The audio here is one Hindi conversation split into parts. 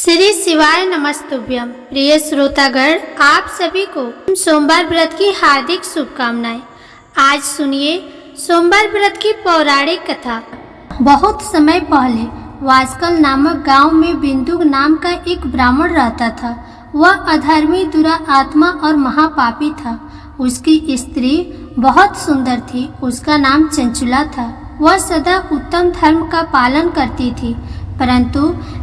श्री शिवाय नमस्तुभ्यम। प्रिय श्रोतागण, आप सभी को सोमवार व्रत की हार्दिक शुभकामनाएं। आज सुनिए सोमवार व्रत की पौराणिक कथा। बहुत समय पहले वास्कल नामक गांव में बिंदु नाम का एक ब्राह्मण रहता था। वह अधर्मी, दुरात्मा और महापापी था। उसकी स्त्री बहुत सुंदर थी। उसका नाम चंचुला था। वह सदा उत्तम धर्म का पालन करती थी, परंतु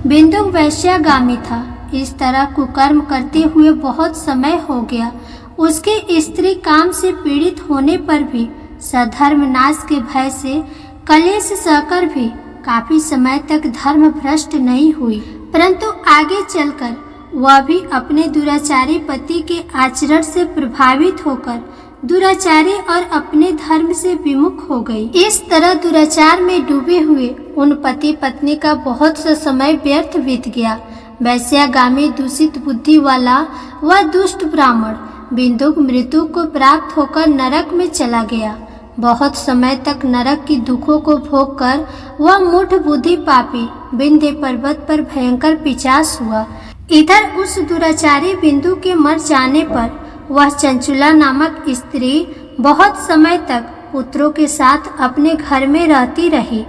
बिंदु वैश्यागामी था। इस तरह कुकर्म करते हुए बहुत समय हो गया। उसकी स्त्री काम से पीड़ित होने पर भी, सधर्म नाश के भय से कलेश सहकर भी काफी समय तक धर्म भ्रष्ट नहीं हुई। परंतु आगे चलकर वह भी अपने दुराचारी पति के आचरण से प्रभावित होकर दुराचारी और अपने धर्म से विमुख हो गई। इस तरह दुराचार में डूबे हुए उन पति पत्नी का बहुत सा समय व्यर्थ बीत गया। वैश्यागामी, दूषित बुद्धि वाला वह दुष्ट ब्राह्मण बिंदु मृत्यु को प्राप्त होकर नरक में चला गया। बहुत समय तक नरक की दुखों को भोग कर वह मूढ़ बुद्धि पापी विंध्य पर्वत पर भयंकर पिशाच हुआ। इधर उस दुराचारी बिंदु के मर जाने पर वह चंचुला नामक स्त्री बहुत समय तक पुत्रों के साथ अपने घर में रहती रही।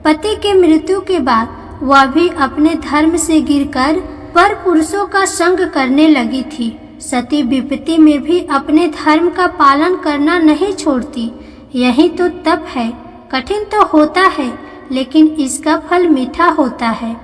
पति के मृत्यु के बाद वह भी अपने धर्म से गिरकर पर पुरुषों का संग करने लगी थी। सती विपत्ति में भी अपने धर्म का पालन करना नहीं छोड़ती। यही तो तप है। कठिन तो होता है, लेकिन इसका फल मीठा होता है।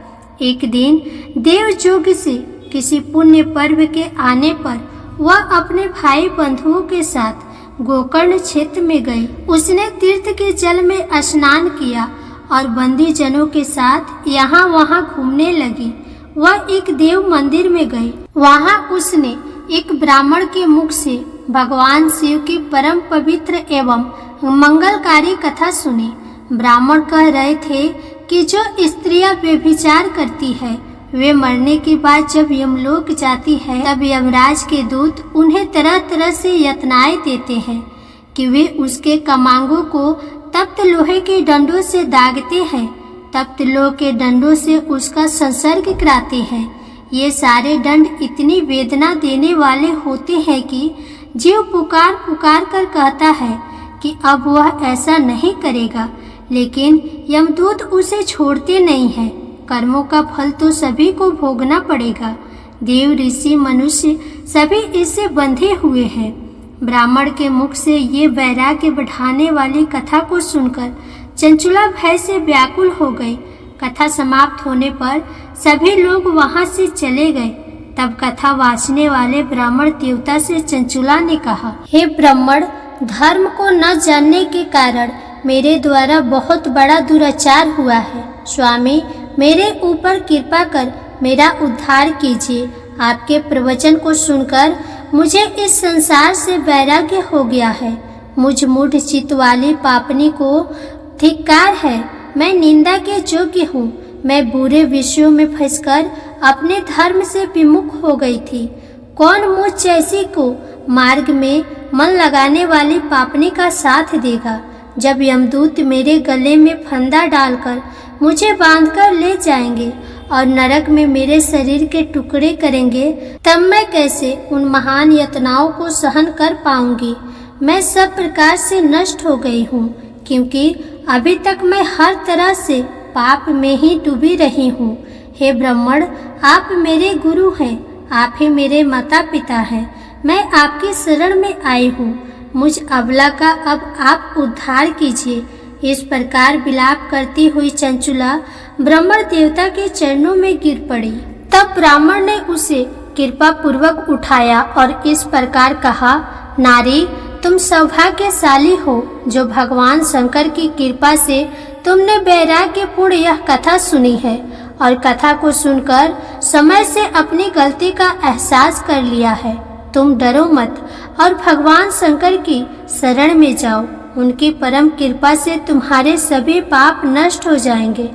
एक दिन देवयोग से किसी पुण्य पर्व के आने पर वह अपने भाई बंधुओं के साथ गोकर्ण क्षेत्र में गई। उसने तीर्थ के जल में स्नान किया और बंदी जनों के साथ यहाँ वहाँ घूमने लगी। वह एक देव मंदिर में गई। वहाँ उसने एक ब्राह्मण के मुख से भगवान शिव की परम पवित्र एवं मंगलकारी कथा सुनी। ब्राह्मण कह रहे थे कि जो स्त्रियां व्यभिचार करती है, वे मरने के बाद जब यमलोक जाती है, तब यमराज के दूत उन्हें तरह तरह से यातनाएं देते हैं कि वे उसके कमांगों को तप्त लोहे के डंडों से दागते हैं। तप्त लोहे के डंडों से उसका संसर्ग कराते हैं। ये सारे दंड इतनी वेदना देने वाले होते हैं कि जीव पुकार पुकार कर कहता है कि अब वह ऐसा नहीं करेगा, लेकिन यमदूत उसे छोड़ते नहीं है। कर्मों का फल तो सभी को भोगना पड़ेगा। देव, ऋषि, मनुष्य सभी इससे बंधे हुए हैं। ब्राह्मण के मुख से ये वैराग्य बढ़ाने वाली कथा को सुनकर चंचुला भय से व्याकुल हो गई। कथा समाप्त होने पर सभी लोग वहां से चले गए। तब कथा वाचने वाले ब्राह्मण देवता से चंचुला ने कहा, हे ब्राह्मण, धर्म को न जानने के कारण मेरे द्वारा बहुत बड़ा दुराचार हुआ है। स्वामी, मेरे ऊपर कृपा कर मेरा उद्धार कीजिए। आपके प्रवचन को सुनकर मुझे इस संसार से वैराग्य हो गया है। मुझ मूढ़ चित्त वाली पापनी को धिक्कार है। मैं निंदा के योग्य हूँ। मैं बुरे विषयों में फंसकर अपने धर्म से विमुख हो गई थी। कौन मुझ जैसी को मार्ग में मन लगाने वाली पापनी का साथ देगा? जब यमदूत मेरे गले में फंदा डालकर मुझे बांधकर ले जाएंगे और नरक में मेरे शरीर के टुकड़े करेंगे, तब मैं कैसे उन महान यातनाओं को सहन कर पाऊंगी? मैं सब प्रकार से नष्ट हो गई हूँ, क्योंकि अभी तक मैं हर तरह से पाप में ही डूबी रही हूँ। हे ब्राह्मण, आप मेरे गुरु हैं। आप ही मेरे माता पिता हैं। मैं आपकी शरण में आई हूँ। मुझ अबला का अब आप उद्धार कीजिए। इस प्रकार विलाप करती हुई चंचुला ब्राह्मण देवता के चरणों में गिर पड़ी। तब ब्राह्मण ने उसे कृपा पूर्वक उठाया और इस प्रकार कहा, नारी, तुम सौभाग्यशाली हो जो भगवान शंकर की कृपा से तुमने वैराग्यपूर्ण यह कथा सुनी है और कथा को सुनकर समय से अपनी गलती का एहसास कर लिया है। तुम डरो मत और भगवान शंकर की शरण में जाओ। उनकी परम कृपा से तुम्हारे सभी पाप नष्ट हो जाएंगे।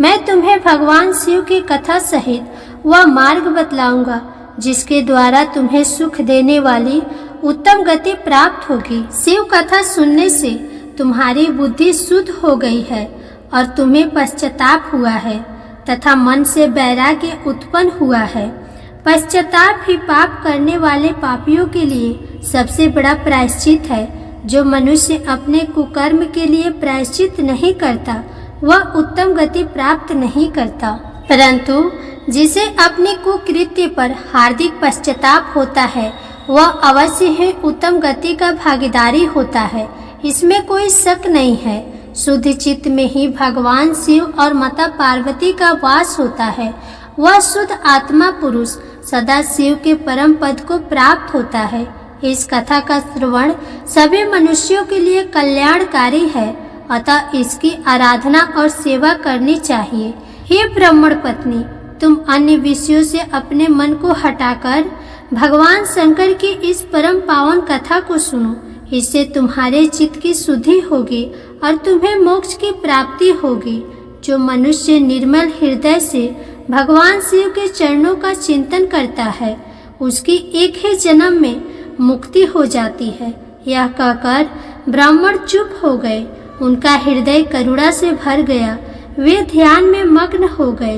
मैं तुम्हें भगवान शिव की कथा सहित वह मार्ग बतलाऊंगा जिसके द्वारा तुम्हें सुख देने वाली उत्तम गति प्राप्त होगी। शिव कथा सुनने से तुम्हारी बुद्धि शुद्ध हो गई है और तुम्हें पश्चाताप हुआ है। तथा मन से वैराग्य उत्पन्न हुआ है। पश्चाताप ही पाप करने वाले पापियों के लिए सबसे बड़ा प्रायश्चित है। जो मनुष्य अपने कुकर्म के लिए प्रायश्चित नहीं करता वह उत्तम गति प्राप्त नहीं करता, परंतु जिसे अपने कुकृत्य पर हार्दिक पश्चाताप होता है वह अवश्य ही उत्तम गति का भागीदारी होता है। इसमें कोई शक नहीं है। शुद्ध चित्त में ही भगवान शिव और माता पार्वती का वास होता है। वह शुद्ध आत्मा पुरुष सदा शिव के परम पद को प्राप्त होता है। इस कथा का श्रवण सभी मनुष्यों के लिए कल्याणकारी है, अतः इसकी आराधना और सेवा करनी चाहिए। हे ब्राह्मण पत्नी, तुम अन्य विषयों से अपने मन को हटाकर भगवान शंकर की इस परम पावन कथा को सुनो। इससे तुम्हारे चित्त की शुद्धि होगी और तुम्हें मोक्ष की प्राप्ति होगी। जो मनुष्य निर्मल हृदय से भगवान शिव के चरणों का चिंतन करता है उसकी एक ही जन्म में मुक्ति हो जाती है। यह कहकर ब्राह्मण चुप हो गए। उनका हृदय करुणा से भर गया। वे ध्यान में मग्न हो गए।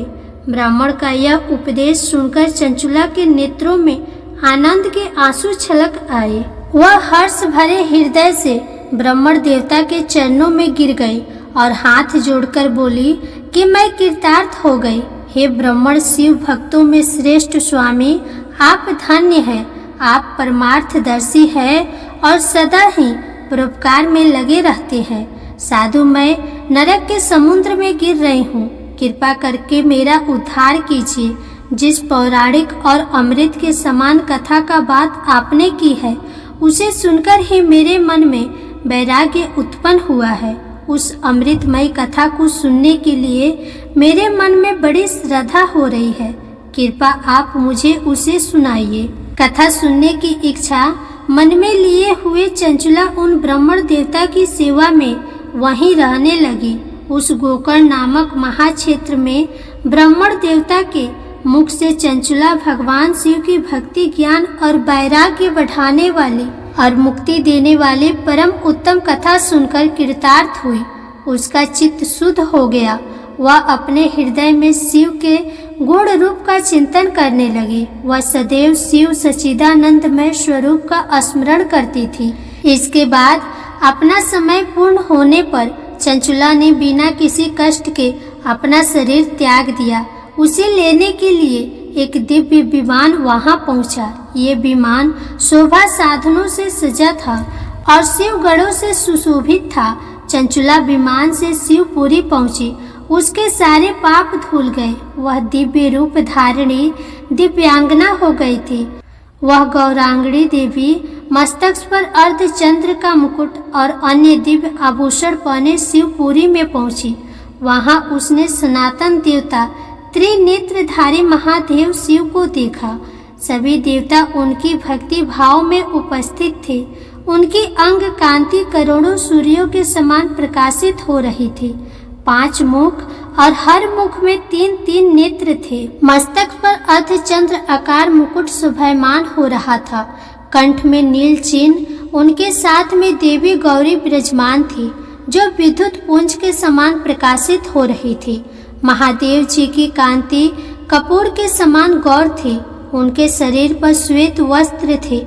ब्राह्मण का यह उपदेश सुनकर चंचुला के नेत्रों में आनंद के आंसू छलक आए। वह हर्ष भरे हृदय से ब्राह्मण देवता के चरणों में गिर गई और हाथ जोड़कर बोली कि मैं कृतार्थ हो गई। हे ब्राह्मण शिव भक्तों में श्रेष्ठ स्वामी, आप धन्य हैं। आप परमार्थदर्शी हैं और सदा ही परोपकार में लगे रहते हैं। साधु, मैं नरक के समुद्र में गिर रही हूँ। कृपा करके मेरा उद्धार कीजिए। जिस पौराणिक और अमृत के समान कथा का बात आपने की है उसे सुनकर ही मेरे मन में वैराग्य उत्पन्न हुआ है। उस अमृतमय कथा को सुनने के लिए मेरे मन में बड़ी श्रद्धा हो रही है। कृपा आप मुझे उसे सुनाइए। कथा सुनने की इच्छा मन में लिए हुए चंचुला उन ब्राह्मण देवता की सेवा में वहीं रहने लगी। उस गोकर्ण नामक महाक्षेत्र में ब्राह्मण देवता के मुख से चंचुला भगवान शिव की भक्ति, ज्ञान और वैराग्य बढ़ाने वाली और मुक्ति देने वाली परम उत्तम कथा सुनकर कृतार्थ हुई। उसका चित्त शुद्ध हो गया। वह अपने हृदय में शिव के गुण रूप का चिंतन करने लगी। वह सदैव शिव सच्चिदानंदमय स्वरूप का स्मरण करती थी। इसके बाद अपना समय पूर्ण होने पर चंचुला ने बिना किसी कष्ट के अपना शरीर त्याग दिया। उसे लेने के लिए एक दिव्य विमान वहां पहुंचा। ये विमान शोभा साधनों से सजा था और शिव गणों से सुशोभित था। चंचुला विमान से शिवपुरी पहुंची। उसके सारे पाप धुल गए। वह दिव्य रूप धारिणी दिव्यांगना हो गई थी। वह गौरांगणी देवी मस्तक पर अर्धचंद्र का मुकुट और अन्य दिव्य आभूषण पहने शिवपुरी में पहुंची। वहां उसने सनातन देवता त्रिनेत्रधारी महादेव शिव को देखा। सभी देवता उनकी भक्ति भाव में उपस्थित थे। उनकी अंग कांति करोड़ों सूर्यों के समान प्रकाशित हो रही थी। 5 मुख और हर मुख में 3-3 नेत्र थे। मस्तक पर अर्धचंद्र आकार मुकुट शोभायमान हो रहा था। कंठ में नील चिन्ह। उनके साथ में देवी गौरी विराजमान थी जो विद्युत पुंज के समान प्रकाशित हो रही थी। महादेव जी की कांति कपूर के समान गौर थी। उनके शरीर पर श्वेत वस्त्र थे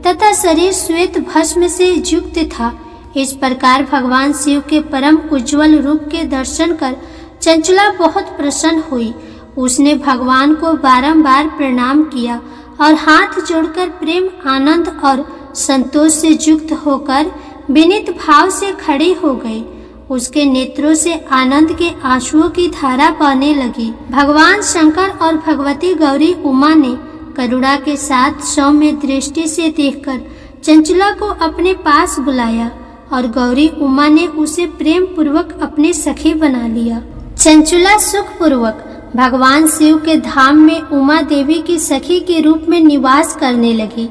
तथा शरीर श्वेत भस्म से युक्त था। इस प्रकार भगवान शिव के परम उज्जवल रूप के दर्शन कर चंचुला बहुत प्रसन्न हुई। उसने भगवान को बारंबार प्रणाम किया और हाथ जोड़कर प्रेम, आनंद और संतोष से युक्त होकर विनीत भाव से खड़ी हो गई। उसके नेत्रों से आनंद के आंसुओं की धारा बहने लगी। भगवान शंकर और भगवती गौरी उमा ने करुणा के साथ सौम्य दृष्टि से देखकर चंचुला को अपने पास बुलाया और गौरी उमा ने उसे प्रेम पूर्वक अपने सखी बना लिया। चंचुला सुख पूर्वक भगवान शिव के धाम में उमा देवी की सखी के रूप में निवास करने लगी।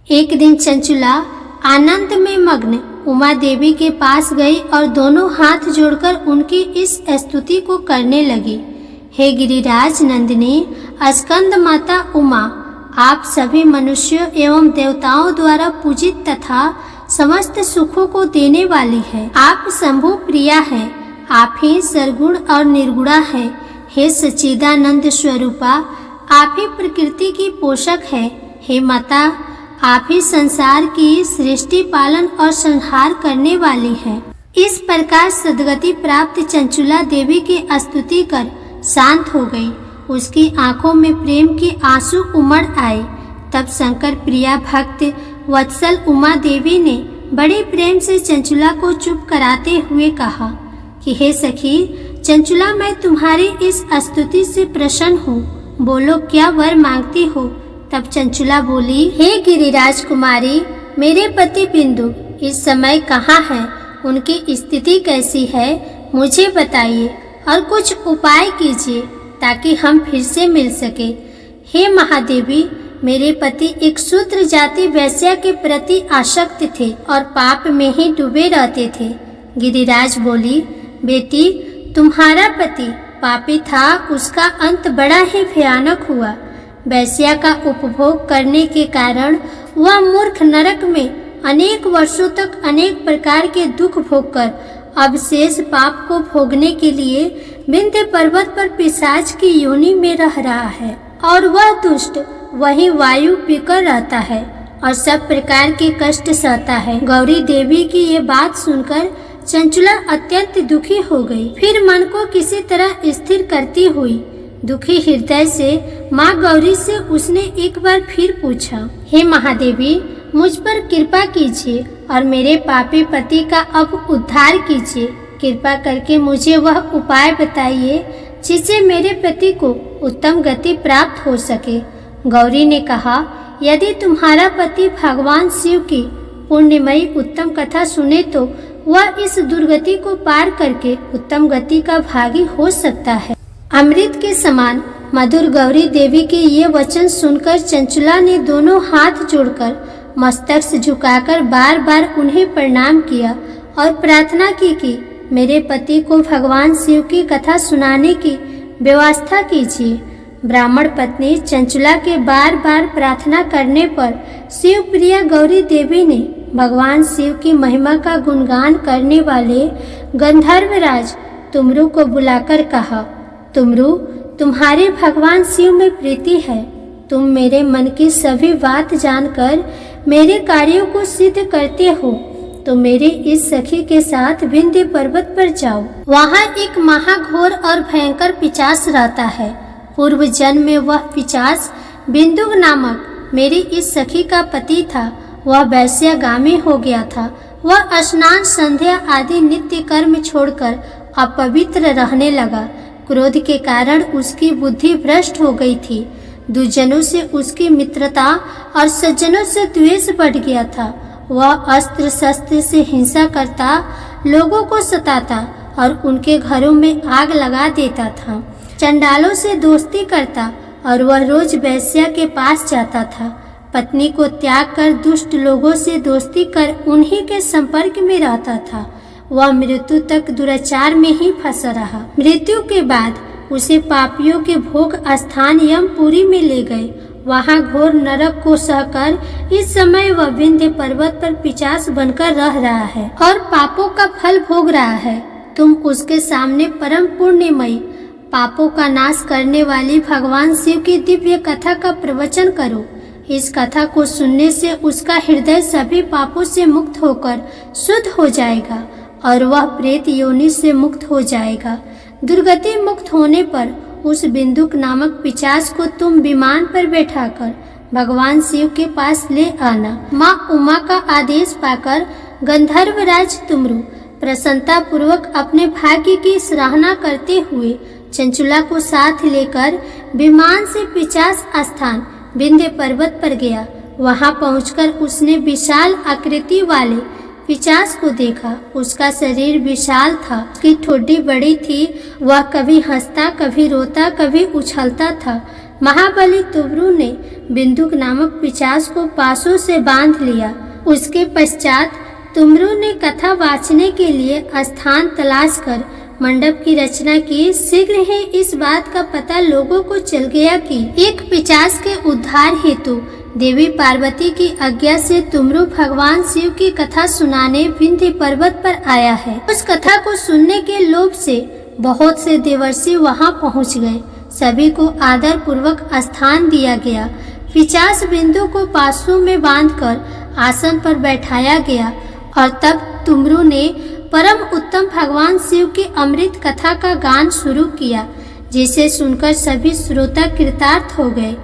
एक दिन चंचुला आनंद में मग्न उमा देवी के पास गई और दोनों हाथ जोड़कर उनकी इस स्तुति को करने लगी। हे गिरिराज नंदिनी स्कंद माता उमा, आप सभी मनुष्यों एवं देवताओं द्वारा पूजित तथा समस्त सुखों को देने वाली है। आप शंभु प्रिया हैं। आप ही सरगुण और निर्गुणा हैं। हे सच्चिदानंद स्वरूपा, आप ही प्रकृति की पोषक है। हे माता, आप ही संसार की सृष्टि पालन और संहार करने वाली हैं। इस प्रकार सद्गति प्राप्त चंचुला देवी की स्तुति कर शांत हो गई। उसकी आंखों में प्रेम के आंसू उमड़ आए। तब शंकर प्रिया भक्त वत्सल उमा देवी ने बड़े प्रेम से चंचुला को चुप कराते हुए कहा कि हे सखी चंचुला, मैं तुम्हारी इस स्तुति से प्रसन्न हूँ। बोलो क्या वर मांगती हो। तब चंचुला बोली, हे गिरिराज कुमारी, मेरे पति बिंदु इस समय कहाँ हैं? उनकी स्थिति कैसी है मुझे बताइए और कुछ उपाय कीजिए ताकि हम फिर से मिल सके। हे महादेवी, मेरे पति एक शूद्र जाति वैश्या के प्रति आसक्त थे और पाप में ही डूबे रहते थे। गिरिराज बोली, बेटी, तुम्हारा पति पापी था, उसका अंत बड़ा ही भयानक हुआ। वैश्या का उपभोग करने के कारण वह मूर्ख नरक में अनेक वर्षों तक अनेक प्रकार के दुख भोगकर अब शेष पाप को भोगने के लिए विंध्य पर्वत पर पिशाच की योनि में रह रहा है और वह दुष्ट वही वायु पीकर रहता है और सब प्रकार के कष्ट सहता है। गौरी देवी की ये बात सुनकर चंचुला अत्यंत दुखी हो गई। फिर मन को किसी तरह स्थिर करती हुई दुखी हृदय से माँ गौरी से उसने एक बार फिर पूछा, हे महादेवी, मुझ पर कृपा कीजिए और मेरे पापी पति का अब उद्धार कीजिए। कृपा करके मुझे वह उपाय बताइए जिससे मेरे पति को उत्तम गति प्राप्त हो सके। गौरी ने कहा, यदि तुम्हारा पति भगवान शिव की पुण्यमयी उत्तम कथा सुने तो वह इस दुर्गति को पार करके उत्तम गति का भागी हो सकता है। अमृत के समान मधुर गौरी देवी के ये वचन सुनकर चंचुला ने दोनों हाथ जोड़कर मस्तक झुकाकर बार बार उन्हें प्रणाम किया और प्रार्थना की कि मेरे पति को भगवान शिव की कथा सुनाने की व्यवस्था कीजिए। ब्राह्मण पत्नी चंचुला के बार बार प्रार्थना करने पर शिव प्रिया गौरी देवी ने भगवान शिव की महिमा का गुणगान करने वाले गंधर्वराज तुमरु को बुलाकर कहा, तुमरु, तुम्हारे भगवान शिव में प्रीति है। तुम मेरे मन की सभी बात जानकर मेरे कार्यों को सिद्ध करते हो तो मेरे इस सखी के साथ विंध्य पर्वत पर जाओ। वहाँ एक महाघोर और भयंकर पिशाच रहता है। पूर्व जन्म में वह पिशाच बिंदु नामक मेरी इस सखी का पति था। वह वैश्यागामी हो गया था। वह स्नान संध्या आदि नित्य कर्म छोड़कर अपवित्र रहने लगा। क्रोध के कारण उसकी बुद्धि भ्रष्ट हो गई थी। दुर्जनों से उसकी मित्रता और सज्जनों से द्वेष बढ़ गया था। वह अस्त्र शस्त्र से हिंसा करता, लोगों को सताता और उनके घरों में आग लगा देता था। चंडालों से दोस्ती करता और वह रोज वैश्या के पास जाता था। पत्नी को त्याग कर दुष्ट लोगों से दोस्ती कर उन्हीं के संपर्क में रहता था। वह मृत्यु तक दुराचार में ही फंसा रहा। मृत्यु के बाद उसे पापियों के भोग स्थान यमपुरी में ले गए। वहाँ घोर नरक को सहकर इस समय वह विंध्य पर्वत पर पिशाच बनकर रह रहा है और पापों का फल भोग रहा है। तुम उसके सामने परम पुण्यमयी पापों का नाश करने वाली भगवान शिव की दिव्य कथा का प्रवचन करो। इस कथा को सुनने से उसका हृदय सभी पापों से मुक्त होकर शुद्ध हो जाएगा और वह प्रेत योनि से मुक्त हो जाएगा। दुर्गति मुक्त होने पर उस बिंदुक नामक पिशाच को तुम विमान पर बैठाकर भगवान शिव के पास ले आना। माँ उमा का आदेश पाकर गंधर्वराज तुमरु प्रसन्नता पूर्वक अपने भाग्य की सराहना करते हुए चंचुला को साथ लेकर विमान से पिशाच स्थान विंध्य पर्वत पर गया। वहां पहुंचकर उसने विशाल आकृति वाले पिशाच को देखा। उसका शरीर विशाल था, उसकी ठोड़ी बड़ी थी। वह कभी हंसता, कभी रोता, कभी उछलता था। महाबली तुमरु ने बिंदुक नामक पिशाच को पासों से बांध लिया। उसके पश्चात तुमरु ने कथा वाचने के लिए स्थान तलाश कर मंडप की रचना की। शीघ्र ही इस बात का पता लोगों को चल गया कि एक पिशाच के उद्धार हेतु देवी पार्वती की आज्ञा से तुमरु भगवान शिव की कथा सुनाने विंध्य पर्वत पर आया है। उस कथा को सुनने के लोभ से बहुत से देवर्षि वहां पहुंच गए। सभी को आदर पूर्वक स्थान दिया गया। पिशाच बिंदु को पासों में बांधकर आसन पर बैठाया गया और तब तुमरू ने परम उत्तम भगवान शिव की अमृत कथा का गान शुरू किया, जिसे सुनकर सभी श्रोता कृतार्थ हो गए।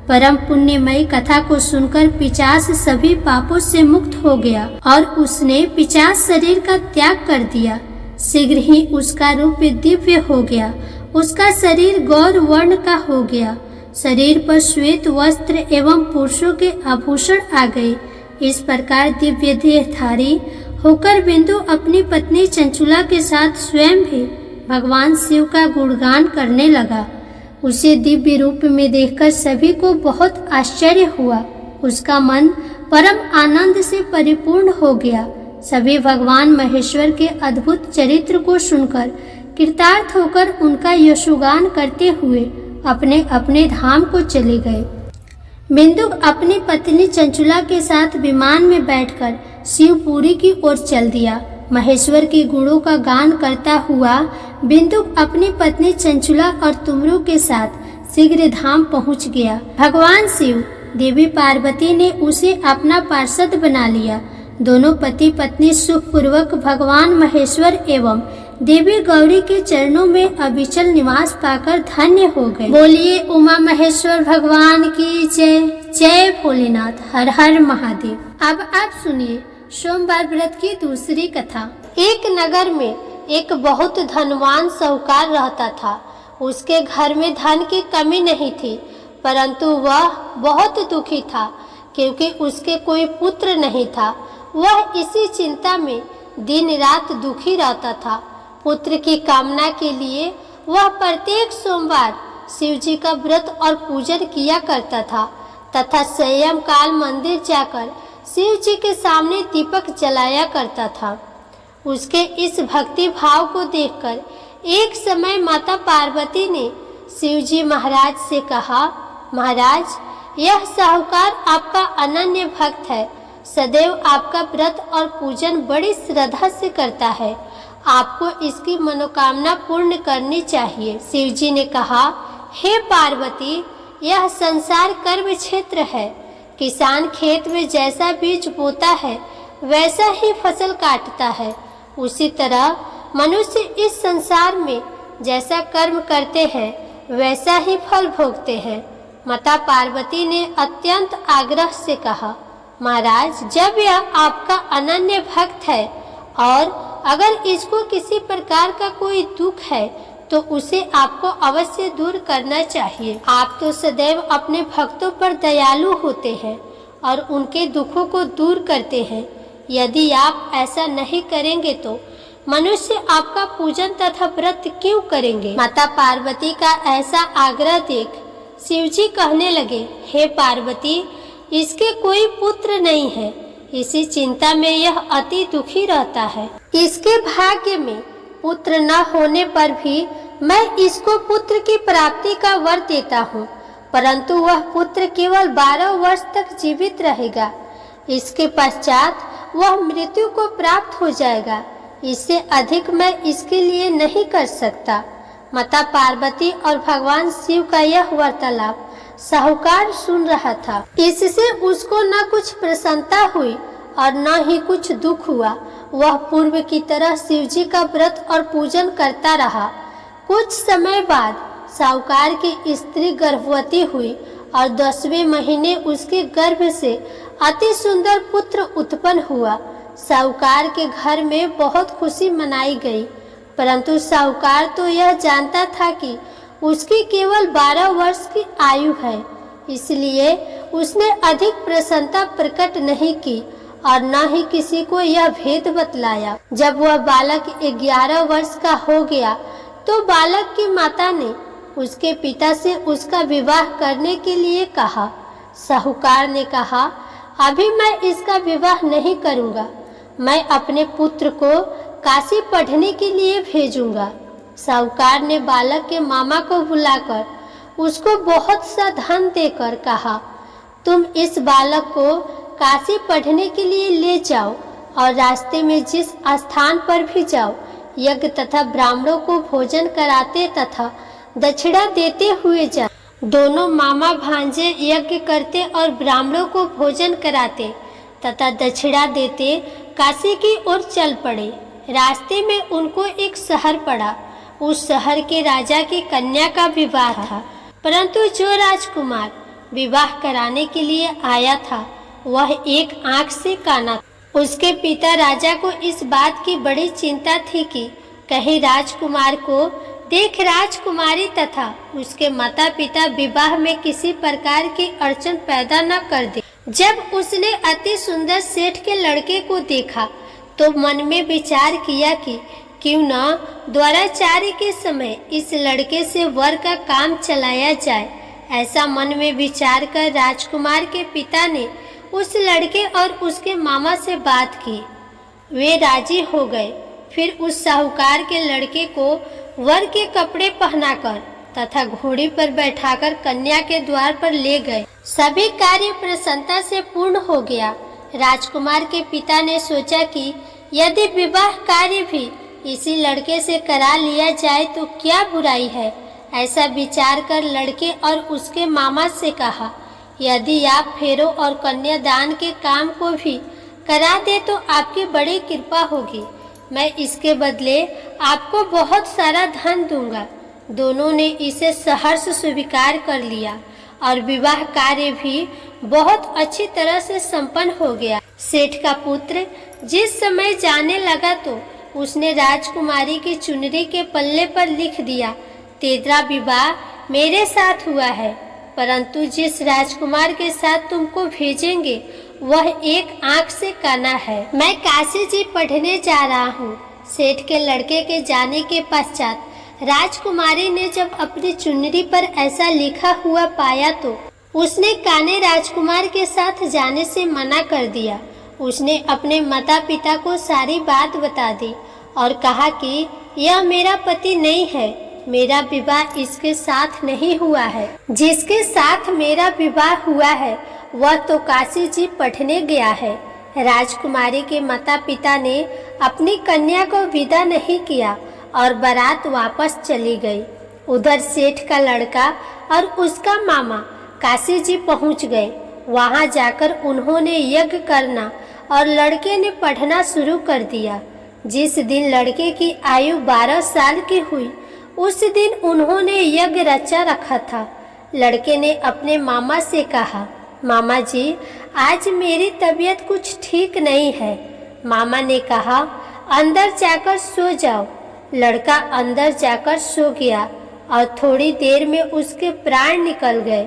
परम पुण्यमयी कथा को सुनकर पिशाच सभी पापों से मुक्त हो गया और उसने पिशाच शरीर का त्याग कर दिया। शीघ्र ही उसका रूप दिव्य हो गया। उसका शरीर गौर वर्ण का हो गया। शरीर पर श्वेत वस्त्र एवं पुरुषों के आभूषण आ गए। इस प्रकार दिव्य देहधारी होकर बिंदु अपनी पत्नी चंचुला के साथ स्वयं भी भगवान शिव का गुणगान करने लगा। उसे दिव्य रूप में देखकर सभी को बहुत आश्चर्य हुआ। उसका मन परम आनंद से परिपूर्ण हो गया। सभी भगवान महेश्वर के अद्भुत चरित्र को सुनकर कृतार्थ होकर उनका यशोगान करते हुए अपने अपने धाम को चले गए। बिंदु अपनी पत्नी चंचुला के साथ विमान में बैठकर शिवपुरी की ओर चल दिया। महेश्वर के गुणों का गान करता हुआ बिंदु अपनी पत्नी चंचुला और तुमरू के साथ शीघ्र धाम पहुंच गया। भगवान शिव देवी पार्वती ने उसे अपना पार्षद बना लिया। दोनों पति पत्नी सुखपूर्वक भगवान महेश्वर एवं देवी गौरी के चरणों में अविचल निवास पाकर धन्य हो गए। बोलिए उमा महेश्वर भगवान की जय। जय भोलेनाथ। हर हर महादेव। अब आप सुनिए सोमवार व्रत की दूसरी कथा। एक नगर में एक बहुत धनवान साहूकार रहता था। उसके घर में धन की कमी नहीं थी, परंतु वह बहुत दुखी था क्योंकि उसके कोई पुत्र नहीं था। वह इसी चिंता में दिन रात दुखी रहता था। पुत्र की कामना के लिए वह प्रत्येक सोमवार शिव जी का व्रत और पूजन किया करता था तथा संयम काल मंदिर जाकर शिव जी के सामने दीपक जलाया करता था। उसके इस भक्ति भाव को देखकर एक समय माता पार्वती ने शिव जी महाराज से कहा, महाराज, यह साहूकार आपका अनन्य भक्त है, सदैव आपका व्रत और पूजन बड़ी श्रद्धा से करता है। आपको इसकी मनोकामना पूर्ण करनी चाहिए। शिव जी ने कहा, हे पार्वती, यह संसार कर्म क्षेत्र है। किसान खेत में जैसा बीज बोता है वैसा ही फसल काटता है। उसी तरह मनुष्य इस संसार में जैसा कर्म करते हैं वैसा ही फल भोगते हैं। माता पार्वती ने अत्यंत आग्रह से कहा, महाराज, जब यह आपका अनन्य भक्त है और अगर इसको किसी प्रकार का कोई दुख है तो उसे आपको अवश्य दूर करना चाहिए। आप तो सदैव अपने भक्तों पर दयालु होते हैं और उनके दुखों को दूर करते हैं। यदि आप ऐसा नहीं करेंगे तो मनुष्य आपका पूजन तथा व्रत क्यों करेंगे। माता पार्वती का ऐसा आग्रह देख शिव जी कहने लगे, हे पार्वती, इसके कोई पुत्र नहीं है, इसी चिंता में यह अति दुखी रहता है। इसके भाग्य में पुत्र न होने पर भी मैं इसको पुत्र की प्राप्ति का वर देता हूँ, परंतु वह पुत्र केवल 12 वर्ष तक जीवित रहेगा। इसके पश्चात वह मृत्यु को प्राप्त हो जाएगा। इससे अधिक मैं इसके लिए नहीं कर सकता। माता पार्वती और भगवान शिव का यह वार्तालाप साहूकार सुन रहा था। इससे उसको न कुछ प्रसन्नता हुई और न ही कुछ दुख हुआ। वह पूर्व की तरह शिव जी का व्रत और पूजन करता रहा। कुछ समय बाद साहूकार की स्त्री गर्भवती हुई और 10वें महीने उसके गर्भ से अति सुंदर पुत्र उत्पन्न हुआ। साहूकार के घर में बहुत खुशी मनाई गई, परंतु साहूकार तो यह जानता था कि उसकी केवल 12 वर्ष की आयु है, इसलिए उसने अधिक प्रसन्नता प्रकट नहीं की और न ही किसी को यह भेद बतलाया। जब वह बालक 11 वर्ष का हो गया तो बालक की माता ने उसके पिता से उसका विवाह करने के लिए कहा। साहूकार ने कहा, अभी मैं इसका विवाह नहीं करूँगा, मैं अपने पुत्र को काशी पढ़ने के लिए भेजूंगा। साहूकार ने बालक के मामा को बुलाकर उसको बहुत सा धन देकर कहा, तुम इस बालक को काशी पढ़ने के लिए ले जाओ और रास्ते में जिस स्थान पर भी जाओ यज्ञ तथा ब्राह्मणों को भोजन कराते तथा दक्षिणा देते हुए जा। दोनों मामा भांजे यज्ञ करते और ब्राह्मणों को भोजन कराते तथा दक्षिणा देते काशी की ओर चल पड़े। रास्ते में उनको एक शहर पड़ा। उस शहर के राजा की कन्या का विवाह था, परंतु जो राजकुमार विवाह कराने के लिए आया था वह एक आंख से काना था। उसके पिता राजा को इस बात की बड़ी चिंता थी कि कहीं राजकुमार को देख राजकुमारी तथा उसके माता पिता विवाह में किसी प्रकार की अड़चन पैदा न कर दे। जब उसने अति सुंदर सेठ के लड़के को देखा तो मन में विचार किया कि क्यों न द्वाराचार्य के समय इस लड़के से वर का काम चलाया जाए। ऐसा मन में विचार कर राजकुमार के पिता ने उस लड़के और उसके मामा से बात की। वे राजी हो गए। फिर उस साहूकार के लड़के को वर के कपड़े पहनाकर तथा घोड़ी पर बैठाकर कन्या के द्वार पर ले गए। सभी कार्य प्रसन्नता से पूर्ण हो गया। राजकुमार के पिता ने सोचा कि यदि विवाह कार्य भी इसी लड़के से करा लिया जाए तो क्या बुराई है। ऐसा विचार कर लड़के और उसके मामा से कहा, यदि आप फेरों और कन्यादान के काम को भी करा दे तो आपकी बड़ी कृपा होगी। मैं इसके बदले आपको बहुत सारा धन दूंगा। दोनों ने इसे सहर्ष स्वीकार कर लिया और विवाह कार्य भी बहुत अच्छी तरह से संपन्न हो गया। सेठ का पुत्र जिस समय जाने लगा तो उसने राजकुमारी की चुनरी के पल्ले पर लिख दिया, तेरा विवाह मेरे साथ हुआ है, परंतु जिस राजकुमार के साथ तुमको भेजेंगे वह एक आंख से काना है। मैं काशी जी पढ़ने जा रहा हूँ। सेठ के लड़के के जाने के पश्चात राजकुमारी ने जब अपनी चुनरी पर ऐसा लिखा हुआ पाया तो उसने काने राजकुमार के साथ जाने से मना कर दिया। उसने अपने माता पिता को सारी बात बता दी और कहा कि यह मेरा पति नहीं है, मेरा विवाह इसके साथ नहीं हुआ है। जिसके साथ मेरा विवाह हुआ है वह तो काशी जी पढ़ने गया है। राजकुमारी के माता पिता ने अपनी कन्या को विदा नहीं किया और बारात वापस चली गई। उधर सेठ का लड़का और उसका मामा काशी जी पहुंच गए। वहां जाकर उन्होंने यज्ञ करना और लड़के ने पढ़ना शुरू कर दिया। जिस दिन लड़के की आयु 12 साल की हुई उस दिन उन्होंने यज्ञ रचा रखा था। लड़के ने अपने मामा से कहा, मामा जी आज मेरी तबीयत कुछ ठीक नहीं है। मामा ने कहा, अंदर जाकर सो जाओ। लड़का अंदर जाकर सो गया और थोड़ी देर में उसके प्राण निकल गए।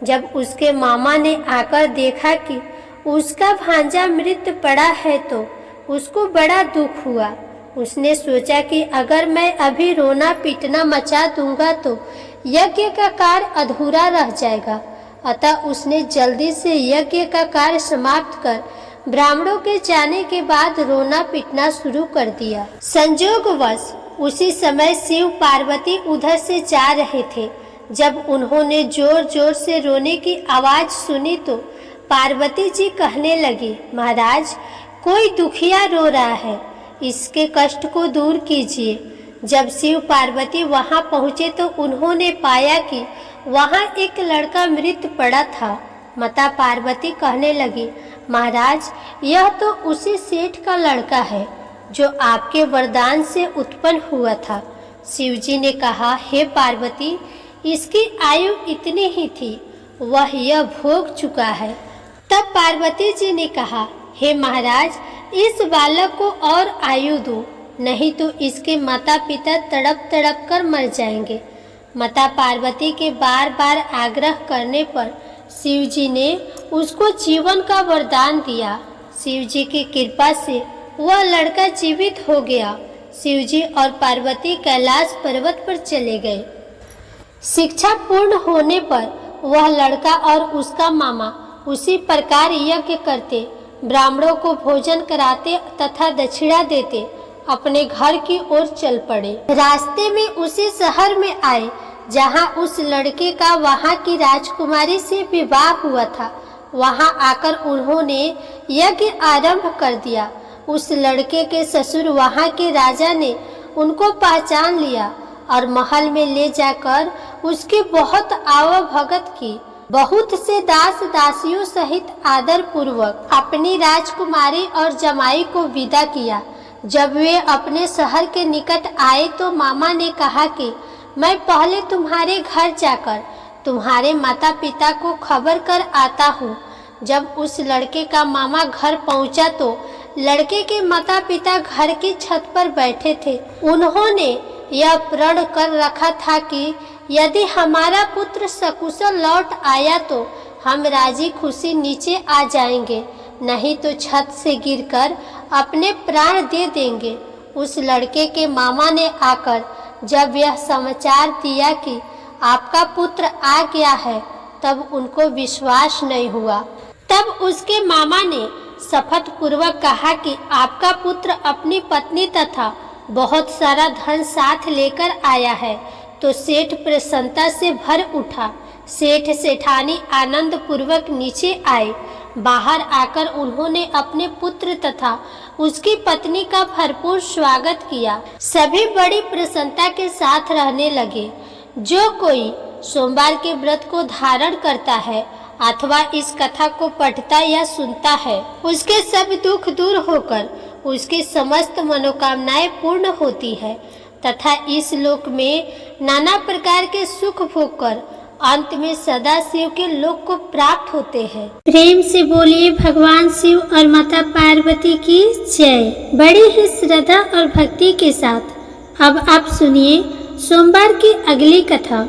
जब उसके मामा ने आकर देखा कि उसका भांजा मृत पड़ा है तो उसको बड़ा दुख हुआ। उसने सोचा कि अगर मैं अभी रोना पीटना मचा दूंगा तो यज्ञ का कार्य अधूरा रह जाएगा। अतः उसने जल्दी से यज्ञ का कार्य समाप्त कर ब्राह्मणों के जाने के बाद रोना पीटना शुरू कर दिया। संयोगवश उसी समय शिव पार्वती उधर से जा रहे थे। जब उन्होंने जोर जोर से रोने की आवाज सुनी तो पार्वती जी कहने लगी, महाराज कोई दुखिया रो रहा है, इसके कष्ट को दूर कीजिए। जब शिव पार्वती वहां पहुंचे तो उन्होंने पाया कि वहां एक लड़का मृत पड़ा था। माता पार्वती कहने लगी, महाराज यह तो उसी सेठ का लड़का है जो आपके वरदान से उत्पन्न हुआ था। शिवजी ने कहा, हे पार्वती इसकी आयु इतनी ही थी, वह यह भोग चुका है। तब पार्वती जी ने कहा, हे महाराज इस बालक को और आयु दो, नहीं तो इसके माता पिता तड़प तड़प कर मर जाएंगे। माता पार्वती के बार बार आग्रह करने पर शिवजी ने उसको जीवन का वरदान दिया। शिवजी की कृपा से वह लड़का जीवित हो गया। शिवजी और पार्वती कैलाश पर्वत पर चले गए। शिक्षा पूर्ण होने पर वह लड़का और उसका मामा उसी प्रकार यज्ञ करते, ब्राह्मणों को भोजन कराते तथा दक्षिणा देते अपने घर की ओर चल पड़े। रास्ते में उसी शहर में आए जहां उस लड़के का वहां की राजकुमारी से विवाह हुआ था। वहां आकर उन्होंने यज्ञ आरंभ कर दिया। उस लड़के के ससुर वहां के राजा ने उनको पहचान लिया और महल में ले जाकर उसकी बहुत आवभगत की। बहुत से दास दासियों सहित आदर पूर्वक अपनी राजकुमारी और जमाई को विदा किया। जब वे अपने शहर के निकट आए तो मामा ने कहा कि मैं पहले तुम्हारे घर जाकर तुम्हारे माता पिता को खबर कर आता हूँ। जब उस लड़के का मामा घर पहुँचा तो लड़के के माता पिता घर की छत पर बैठे थे। उन्होंने यह प्रण कर रखा था कि यदि हमारा पुत्र सकुशल लौट आया तो हम राजी खुशी नीचे आ जाएंगे, नहीं तो छत से गिरकर अपने प्राण दे देंगे। उस लड़के के मामा ने आकर जब यह समाचार दिया कि आपका पुत्र आ गया है, तब उनको विश्वास नहीं हुआ। तब उसके मामा ने शपथ पूर्वक कहा कि आपका पुत्र अपनी पत्नी तथा बहुत सारा धन साथ लेकर आया है। तो सेठ प्रसन्नता से भर उठा। सेठ सेठानी आनंद पूर्वक नीचे आए। बाहर आकर उन्होंने अपने पुत्र तथा उसकी पत्नी का भरपूर स्वागत किया। सभी बड़ी प्रसन्नता के साथ रहने लगे। जो कोई सोमवार के व्रत को धारण करता है अथवा इस कथा को पढ़ता या सुनता है, उसके सब दुख दूर होकर उसकी समस्त मनोकामनाएं पूर्ण होती है तथा इस लोक में नाना प्रकार के सुख भोग कर अंत में सदा शिव के लोक को प्राप्त होते हैं। प्रेम से बोलिए भगवान शिव और माता पार्वती की जय। बड़ी ही श्रद्धा और भक्ति के साथ अब आप सुनिए सोमवार की अगली कथा।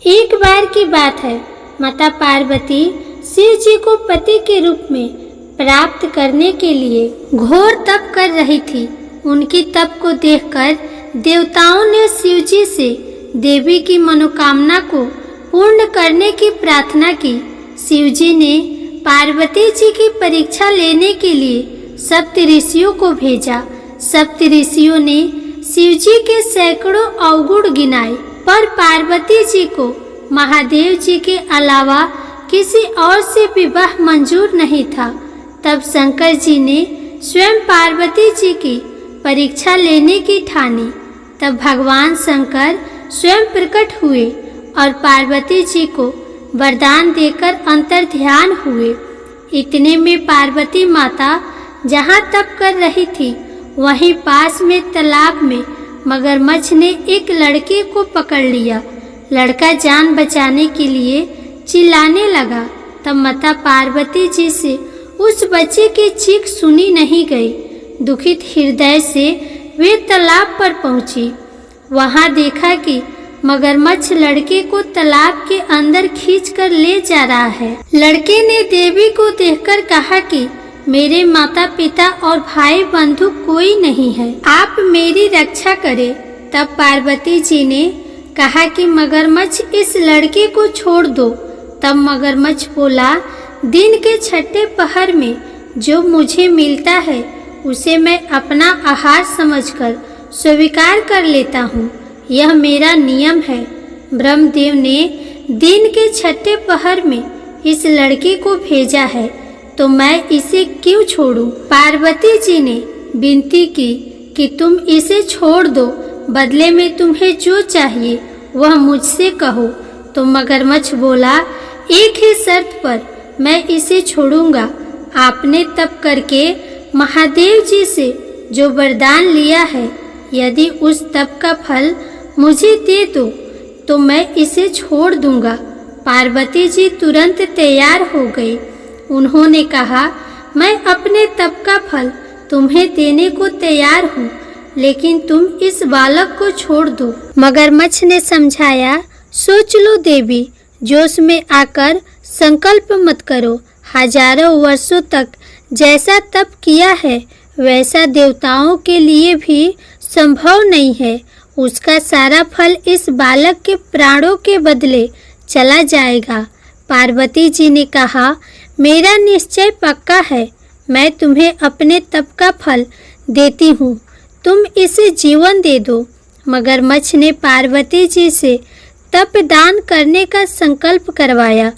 एक बार की बात है, माता पार्वती शिव जी को पति के रूप में प्राप्त करने के लिए घोर तप कर रही थी। उनकी तप को देखकर देवताओं ने शिव जी से देवी की मनोकामना को पूर्ण करने की प्रार्थना की। शिव जी ने पार्वती जी की परीक्षा लेने के लिए सप्त ऋषियों को भेजा। सप्त ऋषियों ने शिव जी के सैकड़ों अवगुण गिनाए, पर पार्वती जी को महादेव जी के अलावा किसी और से विवाह मंजूर नहीं था। तब शंकर जी ने स्वयं पार्वती जी की परीक्षा लेने की ठानी। तब भगवान शंकर स्वयं प्रकट हुए और पार्वती जी को वरदान देकर अंतर ध्यान हुए। इतने में पार्वती माता जहाँ तप कर रही थी वहीं पास में तालाब में मगरमच्छ ने एक लड़के को पकड़ लिया। लड़का जान बचाने के लिए चिल्लाने लगा। तब माता पार्वती जी से उस बच्चे की चीख सुनी नहीं गई। दुखित हृदय से वे तालाब पर पहुंची। वहां देखा कि मगरमच्छ लड़के को तालाब के अंदर खींचकर ले जा रहा है। लड़के ने देवी को देखकर कहा कि मेरे माता पिता और भाई बंधु कोई नहीं है, आप मेरी रक्षा करें। तब पार्वती जी ने कहा कि मगरमच्छ इस लड़के को छोड़ दो। तब मगरमच्छ बोला, दिन के छठे पहर में जो मुझे मिलता है उसे मैं अपना आहार समझकर स्वीकार कर लेता हूँ, यह मेरा नियम है। ब्रह्मदेव ने दिन के छठे पहर में इस लड़के को भेजा है तो मैं इसे क्यों छोड़ूं? पार्वती जी ने विनती की कि तुम इसे छोड़ दो, बदले में तुम्हें जो चाहिए वह मुझसे कहो। तो मगरमच्छ बोला, एक ही शर्त पर मैं इसे छोड़ूंगा। आपने तप करके महादेव जी से जो वरदान लिया है, यदि उस तप का फल मुझे दे दो तो मैं इसे छोड़ दूंगा। पार्वती जी तुरंत तैयार हो गई। उन्होंने कहा, मैं अपने तप का फल तुम्हें देने को तैयार हूँ, लेकिन तुम इस बालक को छोड़ दो। मगरमच्छ ने समझाया, सोच लो देवी, जोश में आकर संकल्प मत करो। हजारों वर्षों तक जैसा तप किया है वैसा देवताओं के लिए भी संभव नहीं है। उसका सारा फल इस बालक के प्राणों के बदले चला जाएगा। पार्वती जी ने कहा, मेरा निश्चय पक्का है, मैं तुम्हें अपने तप का फल देती हूँ, तुम इसे जीवन दे दो। मगरमच्छ ने पार्वती जी से तप दान करने का संकल्प करवाया।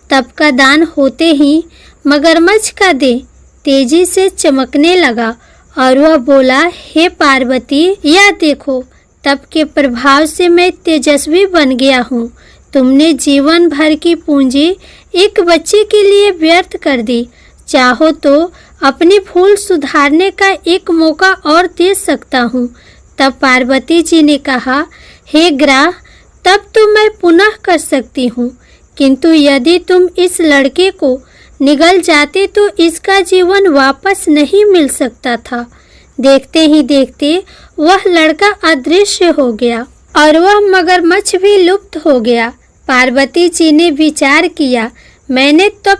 तप का दान होते ही मगरमच्छ का देह तेजी से चमकने लगा और वह बोला, हे पार्वती, यह देखो तप के प्रभाव से मैं तेजस्वी बन गया हूँ। तुमने जीवन भर की पूंजी एक बच्चे के लिए व्यर्थ कर दी। चाहो तो अपनी भूल सुधारने का एक मौका और दे सकता हूँ। तब पार्वती जी ने कहा, हे ग्रह, तब तो मैं पुनः कर सकती हूँ, किंतु यदि तुम इस लड़के को निगल जाते तो इसका जीवन वापस नहीं मिल सकता था। देखते ही देखते वह लड़का अदृश्य हो गया और वह मगरमच्छ भी लुप्त हो गया। पार्वती जी ने विचार किया, मैंने तब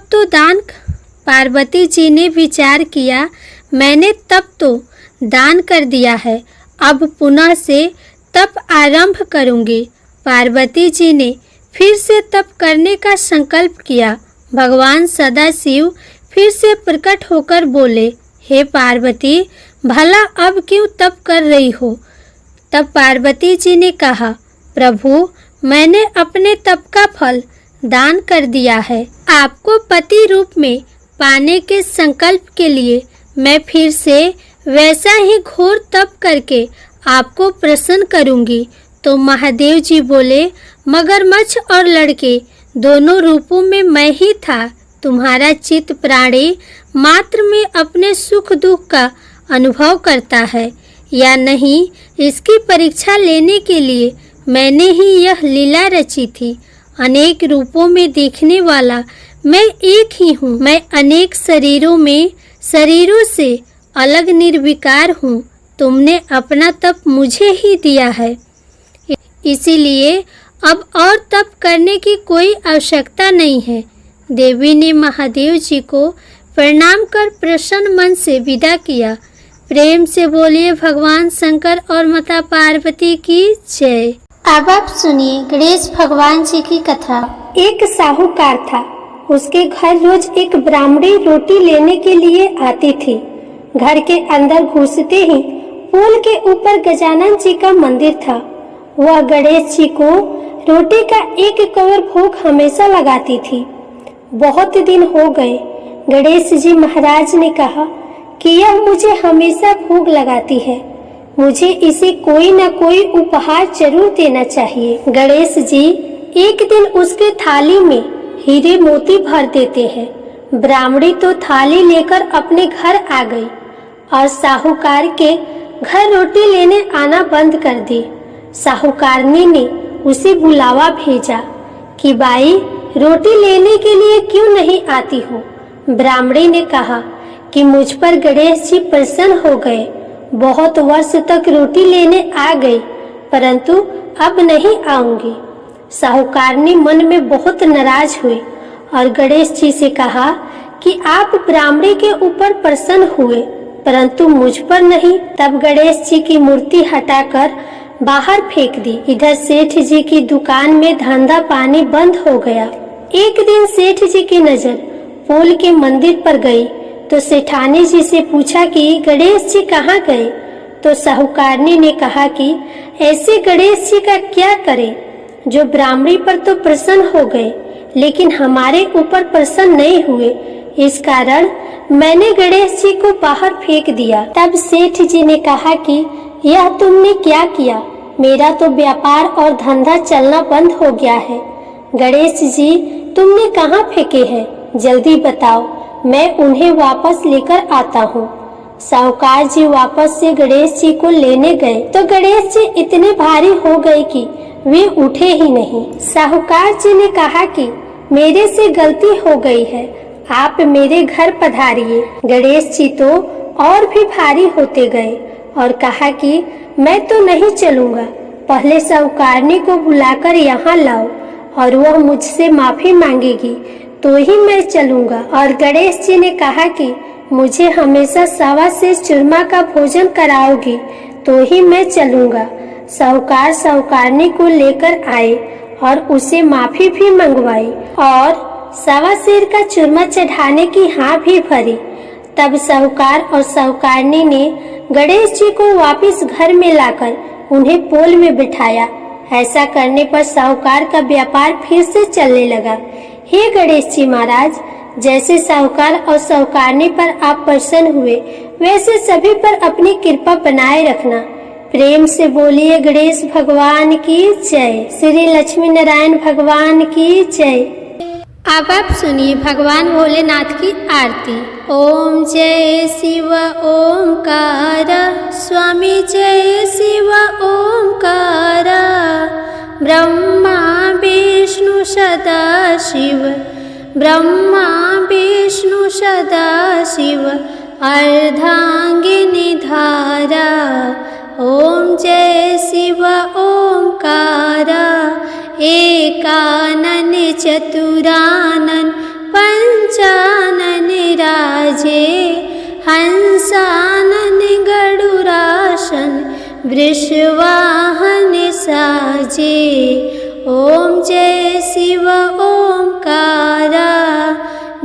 तो दान कर दिया है, अब पुनः से तप आरंभ करूंगी। पार्वती जी ने फिर से तप करने का संकल्प किया। भगवान सदाशिव फिर से प्रकट होकर बोले, हे पार्वती, भला अब क्यों तप कर रही हो? तब पार्वती जी ने कहा, प्रभु, मैंने अपने तप का फल दान कर दिया है। आपको पति रूप में पाने के संकल्प के लिए मैं फिर से वैसा ही घोर तप करके आपको प्रसन्न करूंगी। तो महादेव जी बोले, मगरमच्छ और लड़के दोनों रूपों में मैं ही था। तुम्हारा चित्त प्राणी मात्र में अपने सुख दुख का अनुभव करता है या नहीं, इसकी परीक्षा लेने के लिए मैंने ही यह लीला रची थी। अनेक रूपों में देखने वाला मैं एक ही हूँ। मैं अनेक शरीरों से अलग निर्विकार हूँ। तुमने अपना तप मुझे ही दिया है, इसीलिए अब और तप करने की कोई आवश्यकता नहीं है। देवी ने महादेव जी को प्रणाम कर प्रसन्न मन से विदा किया। प्रेम से बोलिए भगवान शंकर और माता पार्वती की जय। अब आप सुनिए गणेश भगवान जी की कथा। एक साहूकार था। उसके घर रोज एक ब्राह्मणी रोटी लेने के लिए आती थी। घर के अंदर घुसते ही पुल के ऊपर गजानन जी का मंदिर था। वह गणेश जी को रोटी का एक कवर भोग हमेशा लगाती थी। बहुत दिन हो गए। गणेश जी महाराज ने कहा कि यह मुझे हमेशा भोग लगाती है, मुझे इसे कोई न कोई उपहार जरूर देना चाहिए। गणेश जी एक दिन उसके थाली में हीरे मोती भर देते हैं। ब्राह्मणी तो थाली लेकर अपने घर आ गई और साहूकार के घर रोटी लेने आना बंद कर दी। साहूकारनी ने उसे बुलावा भेजा कि बाई, रोटी लेने के लिए क्यों नहीं आती हो? ब्राह्मणी ने कहा कि मुझ पर गणेश जी प्रसन्न हो गए, बहुत वर्ष तक रोटी लेने आ गई, परंतु अब नहीं आऊंगी। साहूकारनी मन में बहुत नाराज हुई और गणेश जी से कहा कि आप ब्राह्मणी के ऊपर प्रसन्न हुए परंतु मुझ पर नहीं। तब गणेश जी की मूर्ति हटाकर बाहर फेंक दी। इधर सेठ जी की दुकान में धंधा पानी बंद हो गया। एक दिन सेठ जी की नजर पुल के मंदिर पर गई तो सेठानी जी से पूछा कि गणेश जी कहाँ गए? तो साहूकारनी ने कहा कि ऐसे गणेश जी का क्या करें जो ब्राह्मणी पर तो प्रसन्न हो गए लेकिन हमारे ऊपर प्रसन्न नहीं हुए, इस कारण मैंने गणेश जी को बाहर फेंक दिया। तब सेठ जी ने कहा कि यह तुमने क्या किया? मेरा तो व्यापार और धंधा चलना बंद हो गया है। गणेश जी तुमने कहाँ फेंके हैं? जल्दी बताओ, मैं उन्हें वापस लेकर आता हूँ। साहूकार जी वापस से गणेश जी को लेने गए तो गणेश जी इतने भारी हो गए कि वे उठे ही नहीं। साहूकार जी ने कहा कि मेरे से गलती हो गई है, आप मेरे घर पधारिए। गणेश जी तो और भी भारी होते गए और कहा कि मैं तो नहीं चलूंगा, पहले साहूकारनी को बुलाकर यहाँ लाओ और वह मुझसे माफी मांगेगी तो ही मैं चलूंगा। और गणेश जी ने कहा कि मुझे हमेशा सवा से चूरमा का भोजन कराओगी तो ही मैं चलूंगा। साहूकार साहूकारनी को लेकर आए और उसे माफी भी मंगवाई और सवा सेर का चूरमा चढ़ाने की हाँ भी भरी। तब साहूकार और साहूकारनी ने गणेश जी को वापस घर में लाकर उन्हें पोल में बिठाया। ऐसा करने पर साहूकार का व्यापार फिर से चलने लगा। हे गणेश जी महाराज, जैसे साहूकार और साहूकारनी पर आप प्रसन्न हुए वैसे सभी पर अपनी कृपा बनाए रखना। प्रेम से बोलिए गणेश भगवान की जय, श्री लक्ष्मी नारायण भगवान की जय। अब आप सुनिए भगवान भोलेनाथ की आरती। ओम जय शिव ओमकार, स्वामी जय शिव ओमकार, ब्रह्मा विष्णु सदा शिव, ब्रह्मा विष्णु सदा शिव, अर्धांगिनी धारा। ओम जय शिव ओमकार, एकानन चतुरानन पंचानन राजे, हंसानन गरुरासन वृषवाहन साजे। ओम जय शिव ओमकार,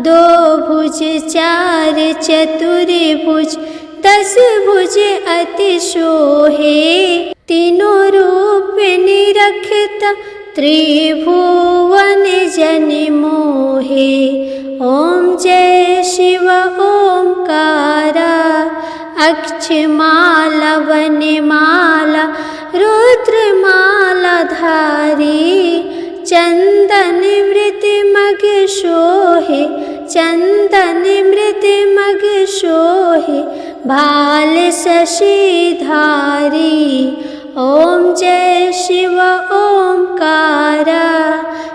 दो भुज चार चतुर्भुज, दस भुज अति शोहे, तीनों रूप निरखत त्रिभुवन जन मोहे। ओम जय शिव ओमकार, अक्षमाला वनमाला रुद्रमाला धारी, चंदन मृत मग शोहे, चंदन मृत मग शोहे, भाल शशिधारी। ओम जय शिव ओमकार,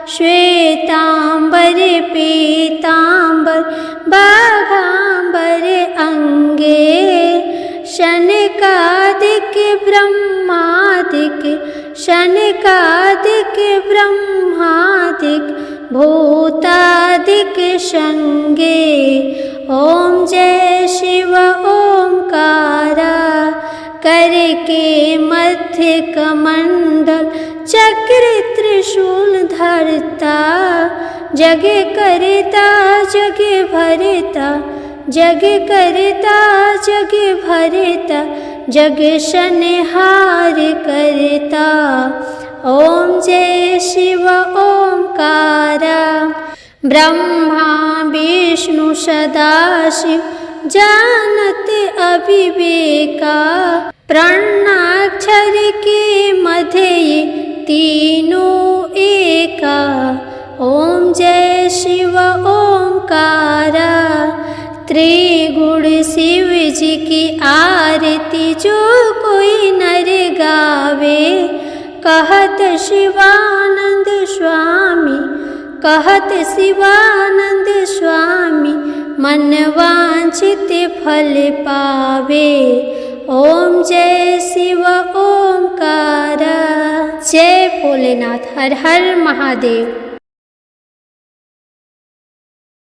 श्वेतांबर पीतांबर बाघांबर अंगे, शनकादिक ब्रह्मादिक, शनकादिक ब्रह्मादिक, भूतादिक संगे। ओम जय शिव ओमकार, करके मध्य कमंडल चक्र त्रिशूल धरता, जग करता जग भरता, जग करता जग भरता, जग संहार करता। ओम जय शिव ओमकार, ब्रह्मा विष्णु सदाशिव, जानत अविवेका, प्रणाक्षर के मध्य तीनों एका। ओम जय शिव ओमकार, त्रिगुण शिव जी की आरती जो कोई नर गावे, कहत शिवानंद स्वामी, कहत शिवानंद स्वामी, मन वांछित फल पावे। ओम जय शिव ओमकार। जय भोलेनाथ, हर हर महादेव।